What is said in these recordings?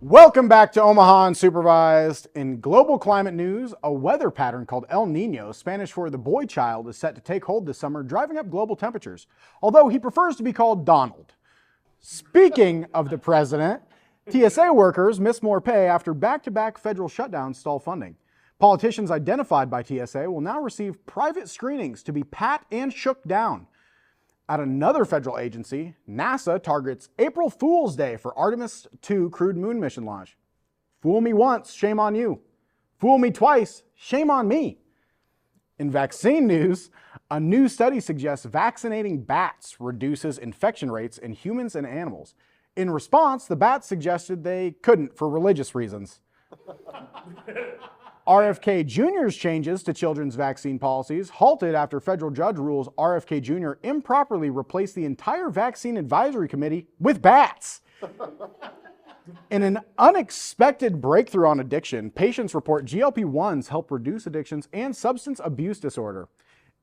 Welcome back to Omaha Unsupervised. In global climate news, a weather pattern called El Nino, Spanish for the boy child, is set to take hold this summer, driving up global temperatures, although he prefers to be called Donald. Speaking of the president, TSA workers miss more pay after back-to-back federal shutdowns stall funding. Politicians identified by TSA will now receive private screenings to be pat and shook down. At another federal agency, NASA targets April Fool's Day for Artemis II crewed moon mission launch. Fool me once, shame on you. Fool me twice, shame on me. In vaccine news, a new study suggests vaccinating bats reduces infection rates in humans and animals. In response, the bats suggested they couldn't for religious reasons. RFK Jr.'s changes to children's vaccine policies halted after federal judge rules RFK Jr. improperly replaced the entire vaccine advisory committee with bats. In an unexpected breakthrough on addiction, patients report GLP-1s help reduce addictions and substance abuse disorder.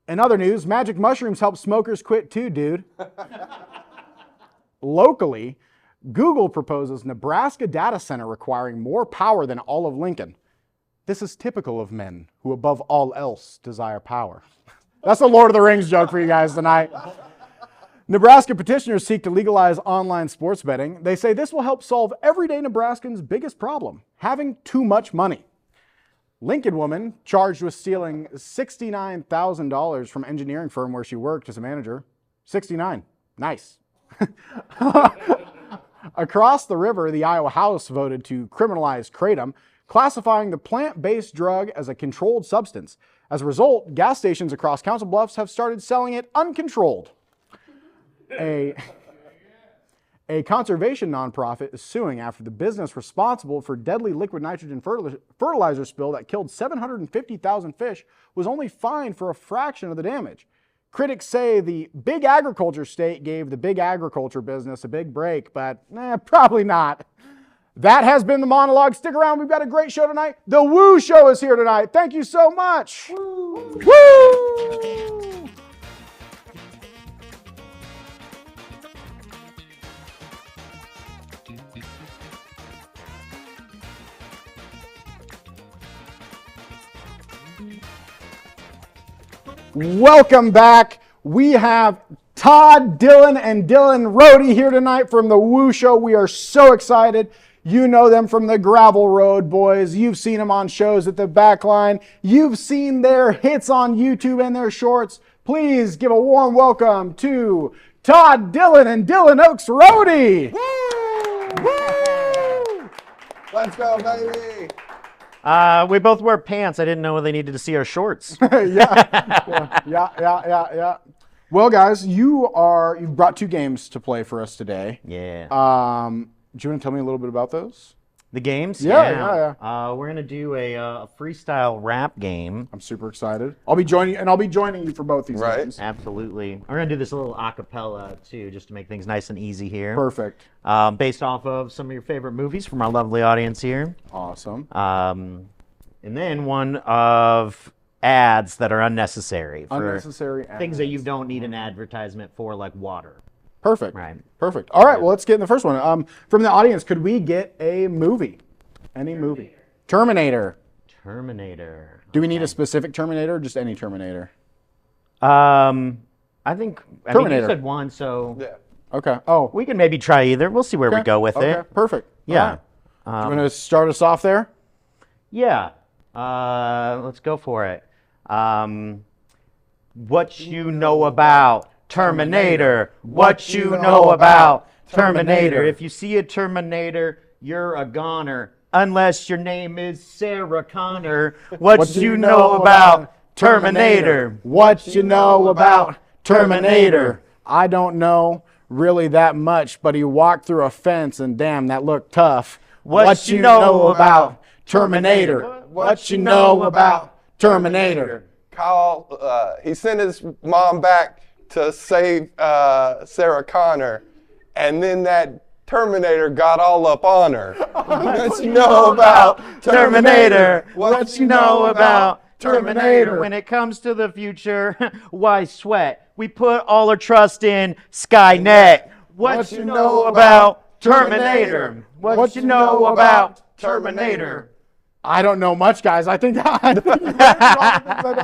In other news, magic mushrooms help smokers quit too, dude. Locally, Google proposes Nebraska data center requiring more power than all of Lincoln. This is typical of men who above all else desire power. That's a Lord of the Rings joke for you guys tonight. Nebraska petitioners seek to legalize online sports betting. They say this will help solve everyday Nebraskans' biggest problem, having too much money. Lincoln woman charged with stealing $69,000 from engineering firm where she worked as a manager. 69. Nice. Across the river, the Iowa House voted to criminalize kratom, classifying the plant-based drug as a controlled substance. As a result, gas stations across Council Bluffs have started selling it uncontrolled. A conservation nonprofit is suing after the business responsible for deadly liquid nitrogen fertilizer spill that killed 750,000 fish was only fined for a fraction of the damage. Critics say the big agriculture state gave the big agriculture business a big break, but probably not. That has been the monologue. Stick around. We've got a great show tonight. The Woo Show is here tonight. Thank you so much. Woo! Woo! Welcome back. We have Todd, Dylan, and Rohde here tonight from the Woo Show. We are so excited. You know them from the Gravel Road Boys. You've seen them on shows at the Backline. You've seen their hits on YouTube and their shorts. Please give a warm welcome to Todd, Dylan, and Dylan Oaks Rohde. Woo! Woo! Let's go, baby. We both wear pants. I didn't know they needed to see our shorts. Yeah. Well, guys, you've brought two games to play for us today. Yeah. Do you want to tell me a little bit about those? The games? Yeah. We're gonna do a freestyle rap game. I'm super excited. I'll be joining you for both these games. Absolutely. We're gonna do this a little acapella too, just to make things nice and easy here. Perfect. Based off of some of your favorite movies from our lovely audience here. Awesome. And then one of ads that are unnecessary. Unnecessary ads. Things that you don't need an advertisement for, like water. Perfect. Right. Perfect. All right. Well, let's get in the first one. From the audience, could we get a movie? Any movie? Terminator. Terminator. Do we need a specific Terminator or just any Terminator? I think Terminator. you said one, so Yeah. Okay. Oh. we can maybe try either. We'll see where we go with Okay. it. Perfect. Yeah. All right. Do you want to start us off there? Yeah. Let's go for it. What you know about Terminator? What you know about Terminator? If you see a Terminator, you're a goner. Unless your name is Sarah Connor. What you know about Terminator? What you know about Terminator? I don't know really that much, but he walked through a fence and damn, that looked tough. What you know about Terminator? What you know about Terminator? He sent his mom back to save Sarah Connor, and then that Terminator got all up on her. What you know about Terminator? What you know about Terminator? When it comes to the future, why sweat? We put all our trust in Skynet. What you know about Terminator? What you know about Terminator? I don't know much, guys. I think I know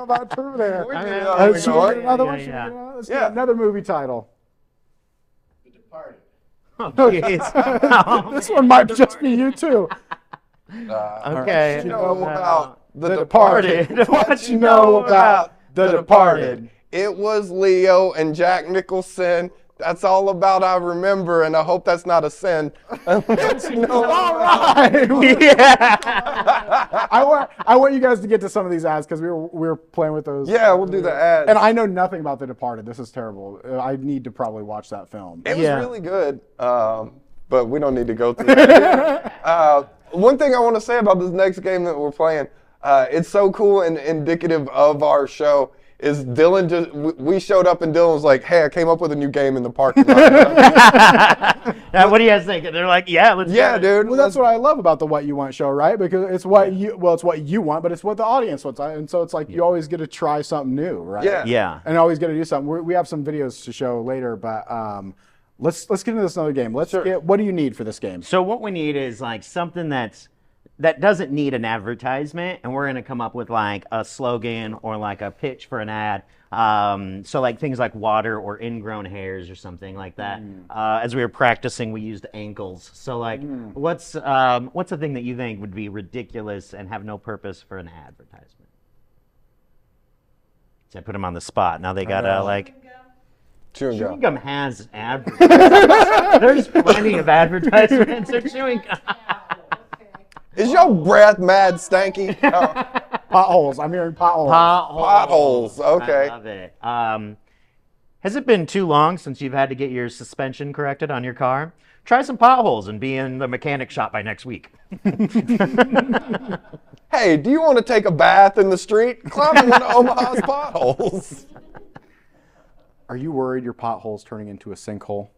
about Terminator. Let's get another one. Let's get another movie title. The Departed. Oh, jeez. This one might just be you too. Okay. What you know about The Departed. What you know about The Departed? It was Leo and Jack Nicholson. That's all about I remember, and I hope that's not a sin. What you know All right. Yeah. I want you guys to get to some of these ads because we were playing with those. Yeah, we'll do the ads. And I know nothing about The Departed. This is terrible. I need to probably watch that film. It was really good, but we don't need to go through that. One thing I want to say about this next game that we're playing, it's so cool and indicative of our show, is Dylan we showed up and Dylan was like, hey, I came up with a new game in the parking lot. Now, what do you guys think? They're like, yeah, let's Yeah, do it. dude. Well, that's what I love about the What You Want show, right? Because it's what you want, but it's what the audience wants. And so it's like you always get to try something new, right? Yeah. Yeah. And always get to do something. We have some videos to show later, but let's get into this another game. What do you need for this game? So what we need is like something that doesn't need an advertisement, and we're gonna come up with like a slogan or like a pitch for an ad. So like things like water or ingrown hairs or something like that. As we were practicing, we used ankles. So like, what's a thing that you think would be ridiculous and have no purpose for an advertisement? So I put them on the spot. Now they gotta like. Chewing Chewing gum. gum has advertisements. There's plenty of advertisements for chewing gum. Is your breath mad stanky? Potholes. I'm hearing potholes. Potholes. Okay. I love it. Has it been too long since you've had to get your suspension corrected on your car? Try some potholes and be in the mechanic shop by next week. Hey, do you want to take a bath in the street? Climb in one of Omaha's potholes. Are you worried your pothole's turning into a sinkhole?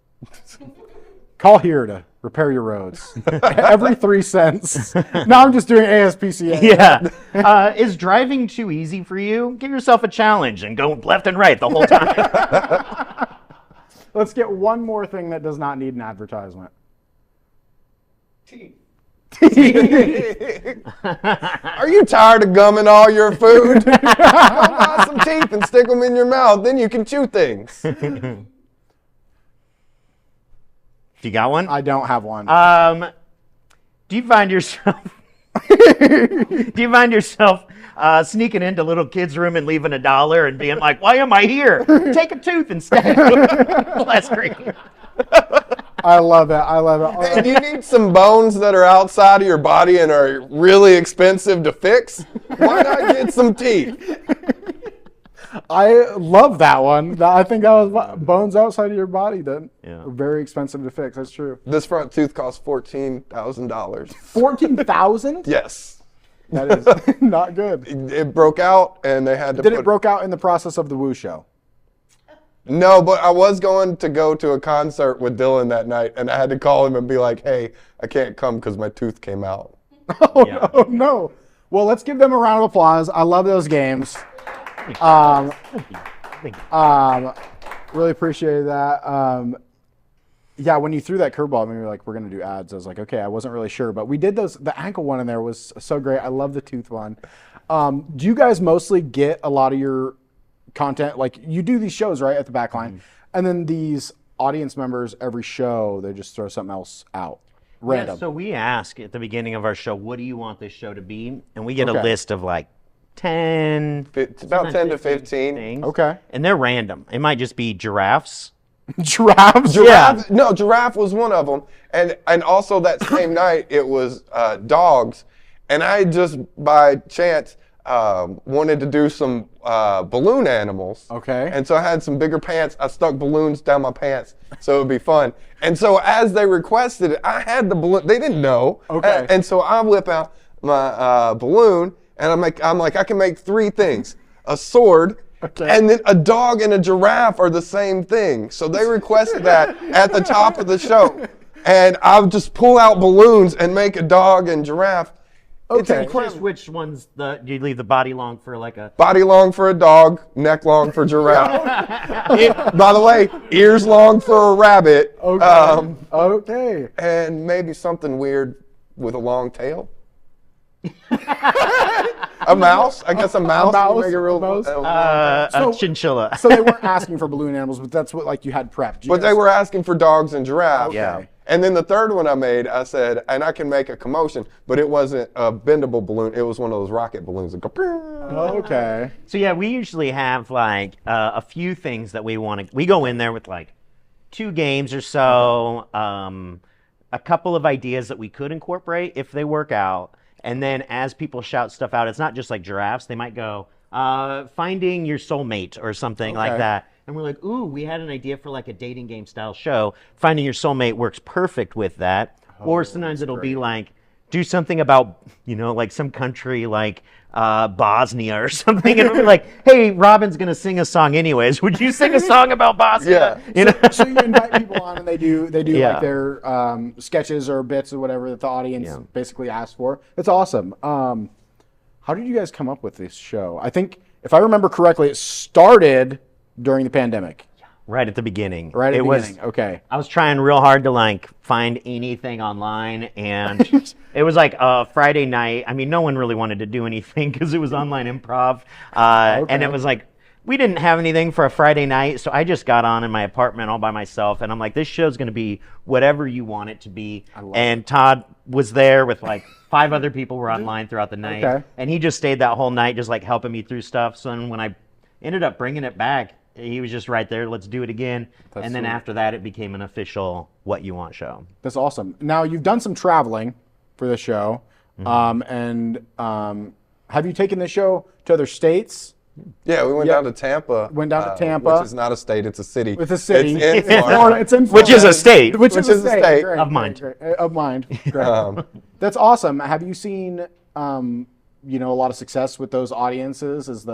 Call here to repair your roads. Every 3 cents. Now I'm just doing ASPCA. Yeah. Is driving too easy for you? Give yourself a challenge and go left and right the whole time. Let's get one more thing that does not need an advertisement. Teeth. Are you tired of gumming all your food? Go buy some teeth and stick them in your mouth. Then you can chew things. You got one? I don't have one. Do you find yourself sneaking into little kids' room and leaving $1 and being like, "Why am I here? Take a tooth instead." Well, that's great. I love it. I love it. Hey, do you need some bones that are outside of your body and are really expensive to fix? Why not get some teeth? I love that one. I think that was bones outside of your body that Yeah. are very expensive to fix. That's true. This front tooth costs $14,000. 14,000? Yes. That is not good. It broke out and they had to Did it broke out in the process of the Woo show? No, but I was going to go to a concert with Dylan that night, and I had to call him and be like, hey, I can't come because my tooth came out. Oh, Yeah. no, no. Well, let's give them a round of applause. I love those games. Really appreciated that. Yeah, when you threw that curveball, I mean, we were like, we're going to do ads. I was like, okay, I wasn't really sure. But we did those. The ankle one in there was so great. I love the tooth one. Do you guys mostly get a lot of your content? Like, you do these shows, right, at the Backline. And then these audience members, every show, they just throw something else out. Random. Yeah, so we ask at the beginning of our show, what do you want this show to be? And we get Okay. a list of like 10. It's about 10 to 15. things. Okay. And they're random. It might just be giraffes. Giraffes? Giraffe, no, giraffe was one of them. And also that same night, it was dogs. And I just, by chance, wanted to do some balloon animals. Okay. And so I had some bigger pants. I stuck balloons down my pants so it would be fun. And so as they requested it, I had the balloon. They didn't know. Okay. And so I whip out my balloon, and I'm like, I can make 3 things. A sword, and then a dog and a giraffe are the same thing. So they requested that at the top of the show. And I'll just pull out balloons and make a dog and giraffe. It's Okay. incredible. Just which one's do you leave the body long for like a? Body long for a dog, neck long for giraffe. By the way, ears long for a rabbit. Okay. Okay. And maybe something weird with a long tail. A mouse? I guess a mouse. mouse, would make it real, a mouse. A chinchilla. So they weren't asking for balloon animals, but that's what like you had prepped. You but they guys- were asking for dogs and giraffes. Yeah. And then the third one I made, I said, and I can make a commotion, but it wasn't a bendable balloon. It was one of those rocket balloons that go. Okay. So yeah, we usually have like a few things that we want to. We go in there with like 2 games or so, a couple of ideas that we could incorporate if they work out, and then as people shout stuff out, it's not just like giraffes. They might go finding your soulmate or something like Okay. that, and we're like, ooh, we had an idea for like a dating game style show. Finding your soulmate works perfect with that. Or sometimes it'll be like, do something about, like some country like Bosnia or something. And we're like, hey, Robin's going to sing a song anyways. Would you sing a song about Bosnia? Yeah. So you invite people on and they do Yeah. like their sketches or bits or whatever that the audience basically asked for. It's awesome. How did you guys come up with this show? I think if I remember correctly, it started during the pandemic. Right at the beginning. Right at the It was- beginning. Okay. I was trying real hard to like find anything online, and it was like a Friday night. I mean, no one really wanted to do anything because it was online improv, and it was like we didn't have anything for a Friday night, so I just got on in my apartment all by myself, and I'm like, this show's going to be whatever you want it to be. And Todd was there with like 5 other people were online throughout the night, Okay. and he just stayed that whole night, just like helping me through stuff. So then when I ended up bringing it back, he was just right there. Let's do it again. That's and then sweet. after that, it became an official What You Want show. That's awesome. Now you've done some traveling for the show, and have you taken the show to other states? Yeah, we went Yeah. down to Tampa. Went down to Tampa. Which is not a state, it's a city. It's a city. It's in Florida. It's in Which is Florida. a state. Which is a state. Great, of great, mind. great. Of mind. Great. That's awesome. Have you seen, a lot of success with those audiences?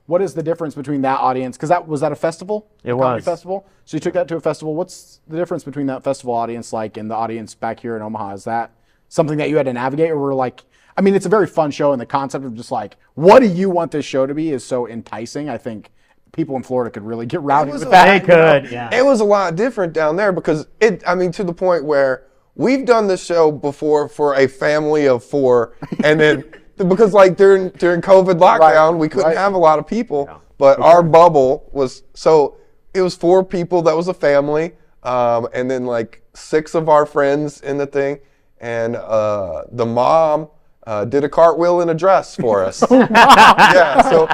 What is the difference between that audience? Because was that a festival? It A comedy was. festival. So you took that to a festival. What's the difference between that festival audience and the audience back here in Omaha? Is that something that you had to navigate, or were like? I mean, it's a very fun show, and the concept of just like, what do you want this show to be, is so enticing. I think people in Florida could really get rowdy with that. They could, yeah. It was a lot different down there because to the point where we've done this show before for a family of 4, and then because like during COVID lockdown, we couldn't have a lot of people, but our bubble was, so it was 4 people, that was a family, and then like 6 of our friends in the thing, and the mom did a cartwheel in a dress for us. Yeah, so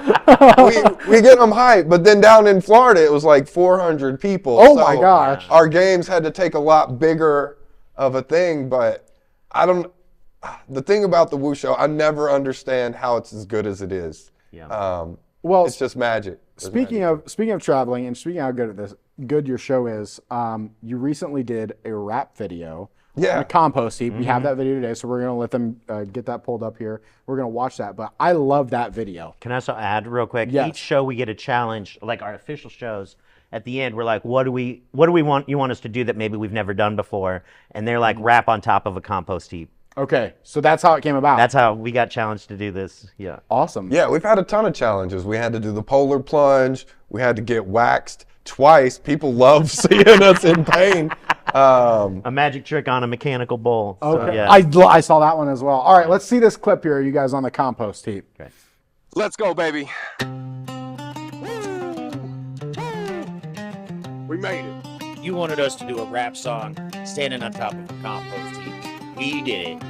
we get them hyped, but then down in Florida, it was like 400 people. Oh so my gosh. Our games had to take a lot bigger of a thing, but the thing about the Woo Show, I never understand how it's as good as it is. Yeah. Well, it's just magic. Speaking of traveling and speaking of how good your show is, you recently did a rap video. Yeah. On a compost heap. We have that video today, so we're gonna let them get that pulled up here. We're gonna watch that, but I love that video. Can I also add real quick? Yes. Each show we get a challenge, like our official shows. At the end, we're like, what do we want us to do that maybe we've never done before? And they're like, rap on top of a compost heap. Okay, so that's how it came about. That's how we got challenged to do this. Yeah. awesome. Yeah, we've had a ton of challenges. We had to do the polar plunge. We had to get waxed twice. People love seeing us in pain. A magic trick on a mechanical bull. So, Okay. yeah. I saw that one as well. All right, let's see this clip here. You guys on the compost heap. Okay. Let's go, baby. We made it. You wanted us to do a rap song standing on top of a compost heap. We did it.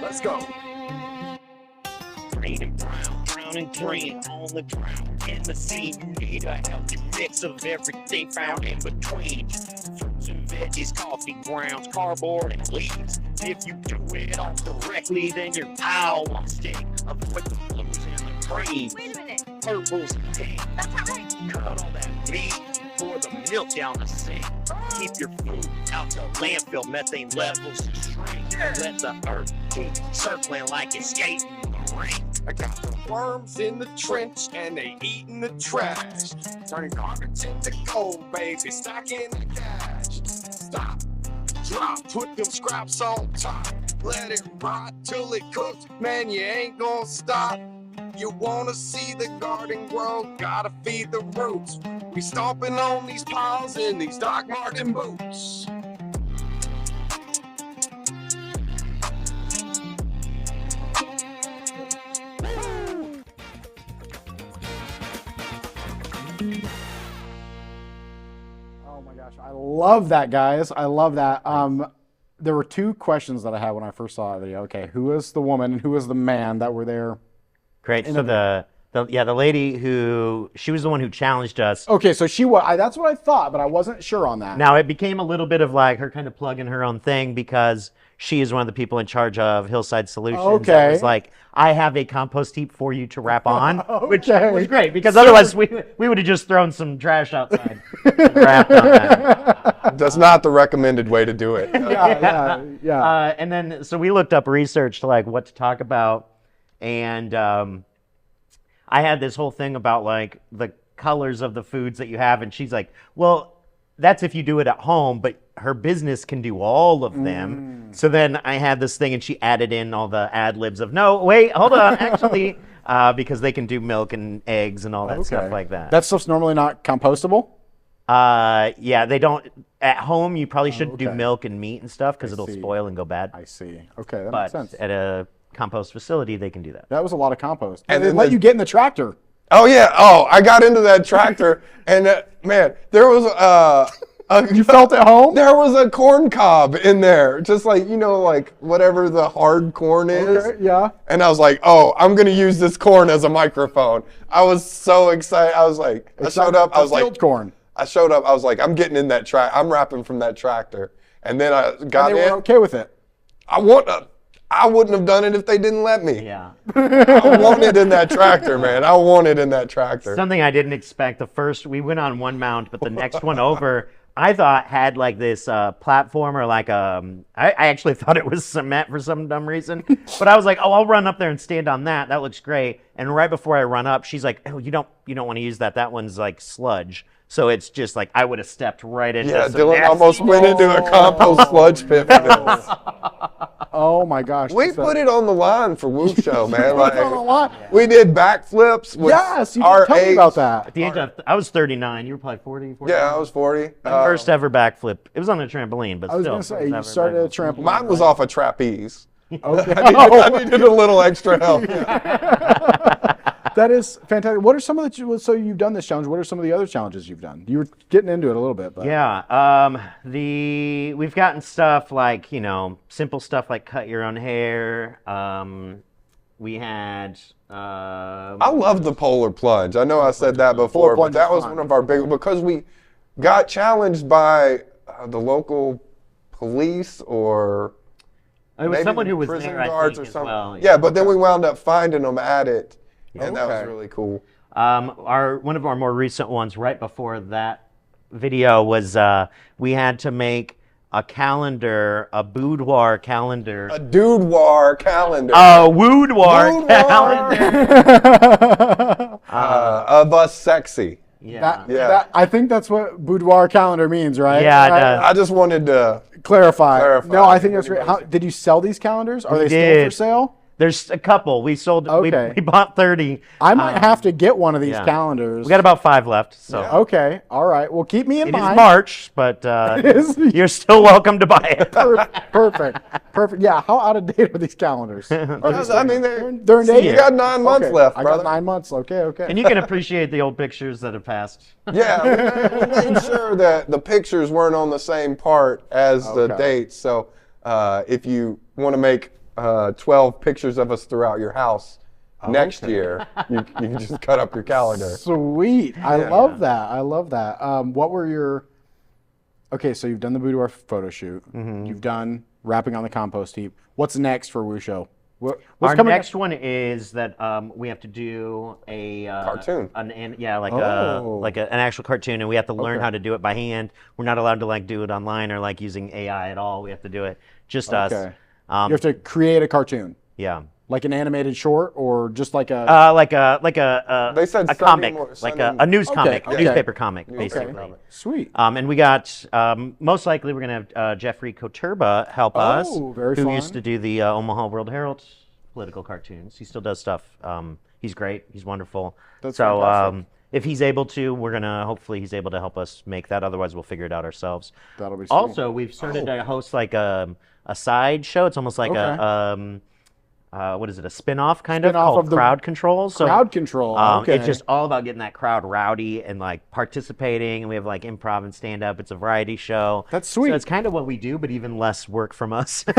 Let's go. Green and brown and green on the ground in the sea. Need a healthy mix of everything found in between. Fruits and veggies, coffee grounds, cardboard and leaves. If you do it all correctly, then your pile won't stink. Avoid the blues and the greens. Wait a minute. Purples and pinks. Cut all that meat. Pour the milk down the sink. Keep your food out the landfill. Methane levels shrink. Let the earth keep circling like it's skating the ring. I got the worms in the trench and they eating the trash. Turning garbage into gold, baby, stacking the cash. Stop, drop, put them scraps on top. Let it rot till it cooks, man, you ain't gonna stop. You wanna see the garden grow, gotta feed the roots. We stomping on these piles in these Doc Martin boots. Oh my gosh, I love that, guys. I love that. There were two questions that I had when I first saw the video. Okay, who was the woman and who was the man that were there? Great. So the lady she was the one who challenged us. Okay, so she was. That's what I thought, but I wasn't sure on that. Now it became a little bit of like her kind of plugging her own thing because she is one of the people in charge of Hillside Solutions. Okay. That was like, I have a compost heap for you to wrap on, which Okay. was great because otherwise we would have just thrown some trash outside and wrapped on that. That's not the recommended way to do it. Yeah. And then so we looked up research to like what to talk about, and I had this whole thing about like the colors of the foods that you have, and she's like, well, that's if you do it at home, but her business can do all of them. So then I had this thing, and she added in all the ad libs of, no, wait, hold on, actually, because they can do milk and eggs and all that stuff like that. That stuff's normally not compostable? Yeah, they don't. At home, you probably shouldn't do okay. milk and meat and stuff because it'll see. spoil and go bad. I see. Okay, that But makes sense. at a compost facility, they can do that. That was a lot of compost. And And they then let the- you get in the tractor. Oh yeah. Oh, I got into that tractor, and man, there was You felt at home? there was a corn cob in there, just like like whatever the hard corn is. Okay, yeah. And I was like, oh, I'm gonna use this corn as a microphone. I was so excited. I was like, I showed up. I was like, field corn. I showed up. I was like, I'm getting in that I'm rapping from that tractor. And then I got And they in. were okay with it. I wouldn't have done it if they didn't let me. Yeah. I wanted in that tractor, man. I wanted in that tractor. Something I didn't expect. We went on one mount, but the next one over, I thought had like this platform or like I actually thought it was cement for some dumb reason. But I was like, oh, I'll run up there and stand on that. That looks great. And right before I run up, she's like, oh, you don't want to use that. That one's like sludge. So it's just like I would have stepped right into Yeah, some Dylan nasty- almost went into a compost sludge pit for this. Oh my gosh. We put it on the line for Woo Show, man. Like, on the line. we did backflips with Yes, you our did tell me about that. At the age of, I was 39. You were probably 40. Yeah, I was 40. First ever backflip. It was on a trampoline, but I was still. going to say, first you ever started a backflip. trampoline. Mine was off a trapeze. Okay. I needed a little extra help. That is fantastic. What are some of so you've done this challenge. What are some of the other challenges you've done? You were getting into it a little bit, but. Yeah, we've gotten stuff like, simple stuff like cut your own hair. We had I love the polar plunge. I know I said that before, but plunge that is was fun. one of our big, because we got challenged by the local police or it was maybe someone who was prison there, I guards think, or as something. well. Yeah, but then we wound up finding them at it, and that was Okay. really cool. One of our more recent ones right before that video was we had to make a calendar, a boudoir calendar. A dude-war calendar A woudoir Boudoir. calendar. of us sexy. Yeah. Yeah. I think that's what boudoir calendar means, right? Yeah, it Right? does. I just wanted to. Clarify. No, I think that's great. Anybody- How, did you sell these calendars? Are We they still for did. sale? There's a couple. We sold. Okay. We bought 30. I might have to get one of these yeah. calendars. We got about 5 left. So Okay. All right. Well, keep me in it is mind. March, but is. you're still welcome to buy it. Perfect. Perfect. Yeah. How out of date are these calenders? I mean, They're in date. you got 9 months Okay, left, I brother. got 9 months. Okay. And you can appreciate the old pictures that have passed. Yeah, we made sure that the pictures weren't on the same part as the Okay. dates. So if you want to make 12 pictures of us throughout your house next year, you can just cut up your calendar. Sweet. I love that. I love that. What were your? Okay, so you've done the boudoir photo shoot. Mm-hmm. You've done wrapping on the compost heap. What's next for Woo Show? What's Our coming next one is that we have to do a Cartoon. an actual cartoon, and we have to learn how to do it by hand. We're not allowed to like do it online or like using AI at all. We have to do it just us. Okay. You have to create a cartoon. Yeah. Like an animated short, or just like a? They said a Sunday comic, mor- like Sunday- a news comic, okay. a newspaper comic, Newspaper basically. comic. Sweet. And we got most likely we're gonna have Jeffrey Koturba help us, very who fun. used to do the Omaha World Herald political cartoons. He still does stuff. He's great. He's wonderful. That's so fantastic. if he's able to, we're gonna hopefully he's able to help us make that. Otherwise, we'll figure it out ourselves. That'll be sweet. Also, we've started to host like a side show. It's almost like Okay. what is it? A spin-off kind of Spin-off called of the Crowd Control. So Crowd Control. Okay. it's just all about getting that crowd rowdy and like participating. And we have like improv and stand-up. It's a variety show. That's sweet. So it's kind of what we do, but even less work from us. You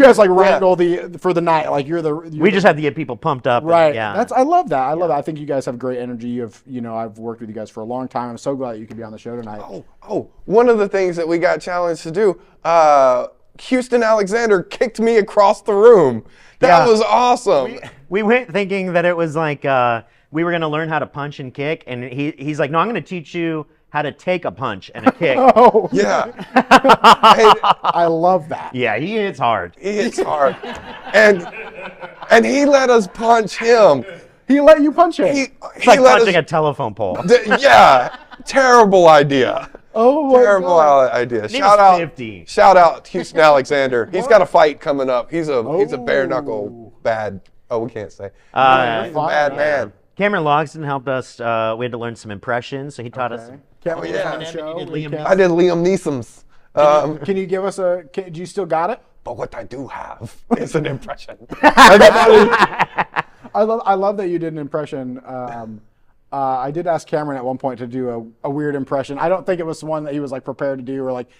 guys like wrangle for the night, like We just have to get people pumped up. and, right. yeah. I love that. I love that. I think you guys have great energy. I've worked with you guys for a long time. I'm so glad that you could be on the show tonight. One of the things that we got challenged to do, Houston Alexander kicked me across the room. That was awesome. We went thinking that it was like we were going to learn how to punch and kick, and he's like, no, I'm going to teach you how to take a punch and a kick. Oh, Yeah. I love that. Yeah, he hits hard. He hits hard. And he let us punch him. He let you punch him. It's like punching a telephone pole. Yeah. Terrible idea. Oh my Terrible God. idea. He was 50. Shout out Houston Alexander. He's got a fight coming up. He's a bare knuckle bad. Oh, we can't say. He's a bad man. Cameron Logston helped us. We had to learn some impressions, so he taught us. Can't we yeah. on the show? He did We Liam can- I did Liam Neeson's. Can you give us do you still got it? But what I do have is an impression. I love that you did an impression. I did ask Cameron at one point to do a weird impression. I don't think it was one that he was like prepared to do, or like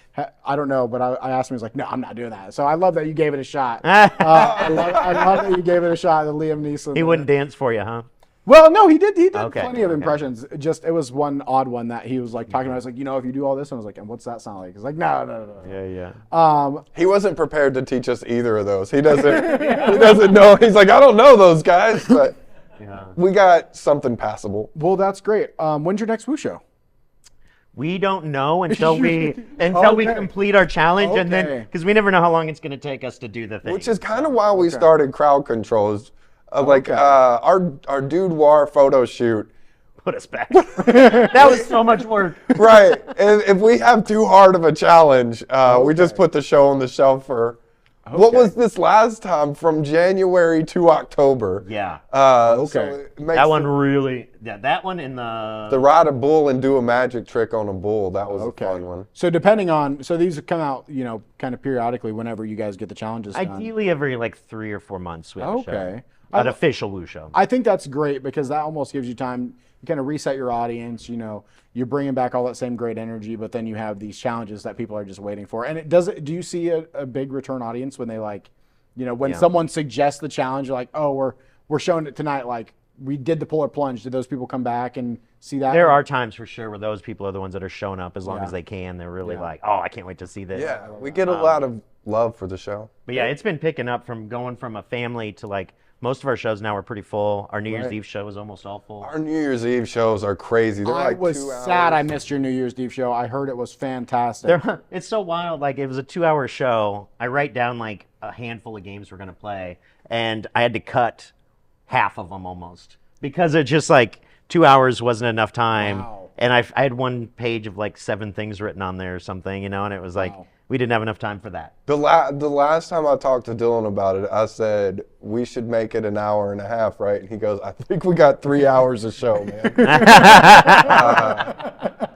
I don't know, but I asked him. He's like, no, I'm not doing that. So I love that you gave it a shot. I love that you gave it a shot. The Liam Neeson. He wouldn't dance for you, huh? Well, no, he did. He did Okay, plenty of okay. impressions. Just it was one odd one that he was like talking about. I was like, if you do all this, and I was like, and what's that sound like? He's like, no. Yeah. He wasn't prepared to teach us either of those. He doesn't know. He's like, I don't know those guys, but we got something passable. Well, that's great. When's your next Woo show? We don't know until we complete our challenge, and then Okay. because we never know how long it's going to take us to do the thing. Which is kind of why we started crowd controls. Our Dude War photo shoot. put us back. That was so much work. Right. And if we have too hard of a challenge, we just put the show on the shelf for. What was this last time? From January to October. Yeah. So it makes That one really. Yeah, that one in the. The ride a bull and do a magic trick on a bull. That was a fun one. So these come out, kind of periodically whenever you guys get the challenges done. Ideally, every like 3 or 4 months we have a show. Okay. An official Woo show. I think that's great because that almost gives you time. You kind of reset your audience. You're bringing back all that same great energy, but then you have these challenges that people are just waiting for. And do you see a big return audience when they when someone suggests the challenge, you're like, oh, we're showing it tonight. Like we did the pull or plunge. Did those people come back and see that? There are times for sure where those people are the ones that are showing up as long as they can. They're really like, oh, I can't wait to see this. Yeah, we get a lot of love for the show. But yeah, it's been picking up from going from a family to like most of our shows now are pretty full. Our New Year's Eve show is almost all full. Our New Year's Eve shows are crazy. They're I like was 2 hours. sad I missed your New Year's Eve show. I heard it was fantastic. It's so wild. Like it was a 2-hour show. I write down like a handful of games we're gonna play, and I had to cut half of them almost because it just like 2 hours wasn't enough time. Wow. And I had one page of like 7 things written on there or something, and it was like we didn't have enough time for that. The last time I talked to Dylan about it, I said we should make it an hour and a half, right? And he goes, I think we got 3 hours of show, man.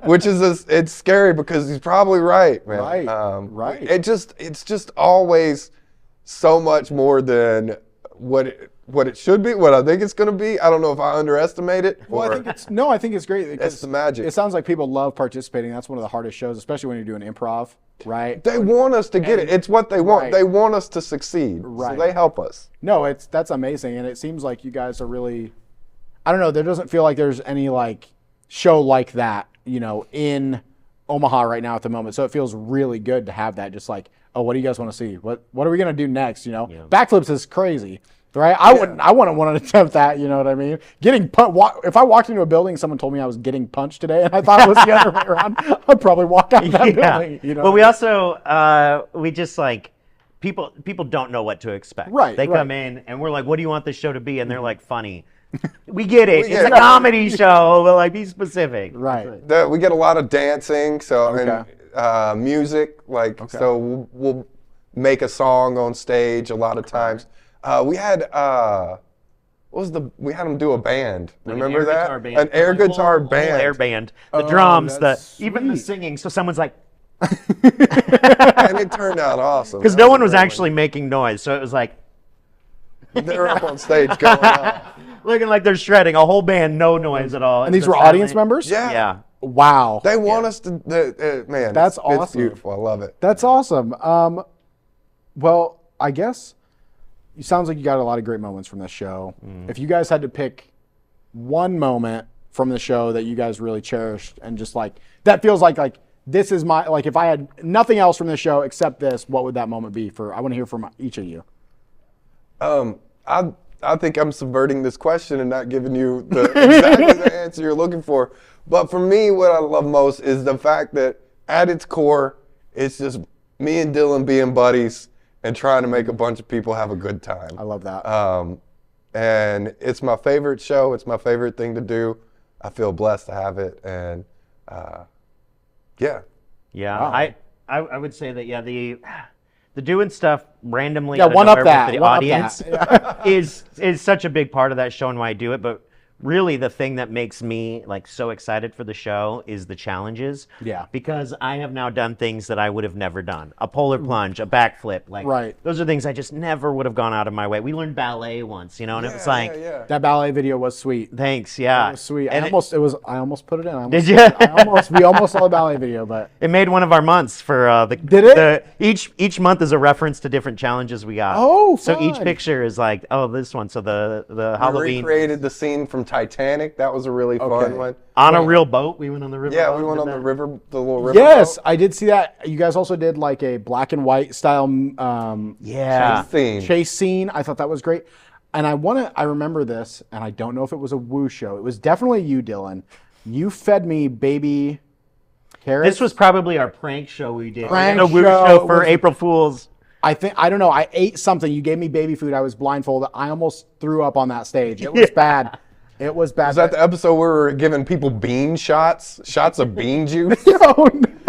Which is it's scary because he's probably right, man. Right. It's just always so much more than what it should be, what I think it's going to be. I don't know if I underestimate it. Well, I think it's great. That's the magic. It sounds like people love participating. That's one of the hardest shows, especially when you're doing improv, right? They want us to get it. It's what they want. Right. They want us to succeed. Right. So they help us. No, that's amazing, and it seems like you guys are really. I don't know. There doesn't feel like there's any like show like that, in Omaha right now at the moment. So it feels really good to have that. Just like, oh, what do you guys want to see? What are we gonna do next? Backflips is crazy. Right, I wouldn't want to attempt that. You know what I mean? If I walked into a building, and someone told me I was getting punched today, and I thought it was the other way around, I'd probably walk out of that building. Well, we also we just like people don't know what to expect. Right, They right. come in and we're like, what do you want this show to be? And they're like, funny. We get it. We It's get a it. comedy show, but like, be specific. Right. We get a lot of dancing, so Okay. and music. Like so, we'll make a song on stage a lot of times. We had we had them do a band. Like Remember an air that? guitar band. An air Like a guitar whole band. air band. The drums, that's even the sweet. singing. So someone's like, And it turned out awesome. because That no a one was great actually making noise, so it was like They're up on stage going off. looking like they're shredding. A whole band, no noise at all. And these Just were audience silent. members? Yeah. Yeah. Wow. They want us to. Man, That's it's awesome. beautiful. I love it. That's awesome. Well, I guess it sounds like you got a lot of great moments from this show. If you guys had to pick one moment from the show that you guys really cherished and just like that feels like this is my like if I had nothing else from this show except this, what would that moment be for? I want to hear from each of you. I think I'm subverting this question and not giving you exactly the answer you're looking for. But for me, what I love most is the fact that at its core, it's just me and Dylan being buddies and trying to make a bunch of people have a good time. I love that. And it's my favorite show. It's my favorite thing to do. I feel blessed to have it. And yeah. Yeah, Wow. I would say that the doing stuff randomly Yeah, out of one up nowhere that, with the one up audience that. is such a big part of that show and why I do it. But really, the thing that makes me like so excited for the show is the challenges. Yeah. Because I have now done things that I would have never done: a polar plunge, a backflip. Like, Right. those are things I just never would have gone out of my way. We learned ballet once, and it was like, yeah. That ballet video was sweet. thanks, yeah, It was sweet. And I almost put it in. Did you? We almost saw the ballet video, but it made one of our months for the. Did it? Each month is a reference to different challenges we got. Oh, So each fun. picture is like, oh, this one. So the We Halloween recreated the scene from Titanic. That was a really Okay. fun one. on a real boat. We went on the river. Yeah, boat we and went did on the that. river, the little river. yes, boat. I did see that. You guys also did like a black and white style Yeah. Scene. chase scene. I thought that was great. And I remember this, and I don't know if it was a woo show. It was definitely you, Dylan. You fed me baby carrots. This was probably our prank show we did. Prank a woo show show for was- April Fools. I don't know. I ate something. You gave me baby food. I was blindfolded. I almost threw up on that stage. It was bad. It was bad. Was that the episode where we were giving people bean shots of bean juice?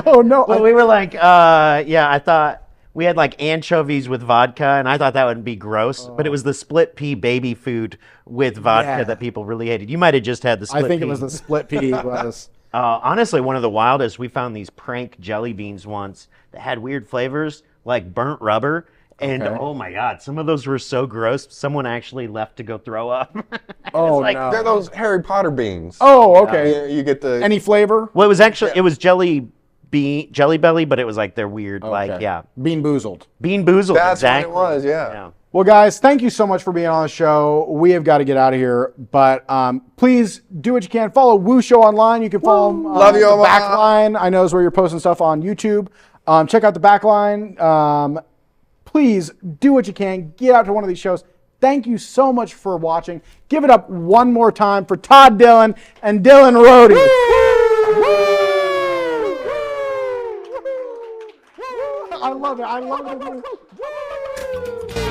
Oh no. Well, we were like, I thought we had like anchovies with vodka, and I thought that would be gross, but it was the split pea baby food with vodka Yeah. that people really hated. You might have just had the split I think pea. it was the split pea. Was Honestly, one of the wildest, we found these prank jelly beans once that had weird flavors, like burnt rubber. And Okay. oh my God, some of those were so gross. Someone actually left to go throw up. oh like- no. They're those Harry Potter beans. Oh okay. Yeah, you get the. Any flavor? Well, it was actually, it was jelly belly, but it was like they're weird, like, Okay. yeah. Bean boozled. Bean boozled, That's exactly. what it was. Yeah. Yeah. Well, guys, thank you so much for being on the show. We have got to get out of here, but please do what you can. Follow Woo Show online. You can follow them. Love you, the Omaha. Backline. I know is where you're posting stuff on YouTube. Check out the Backline. Please do what you can. Get out to one of these shows. Thank you so much for watching. Give it up one more time for Todd Dillon and Dylan Rohde. I love it. I love it.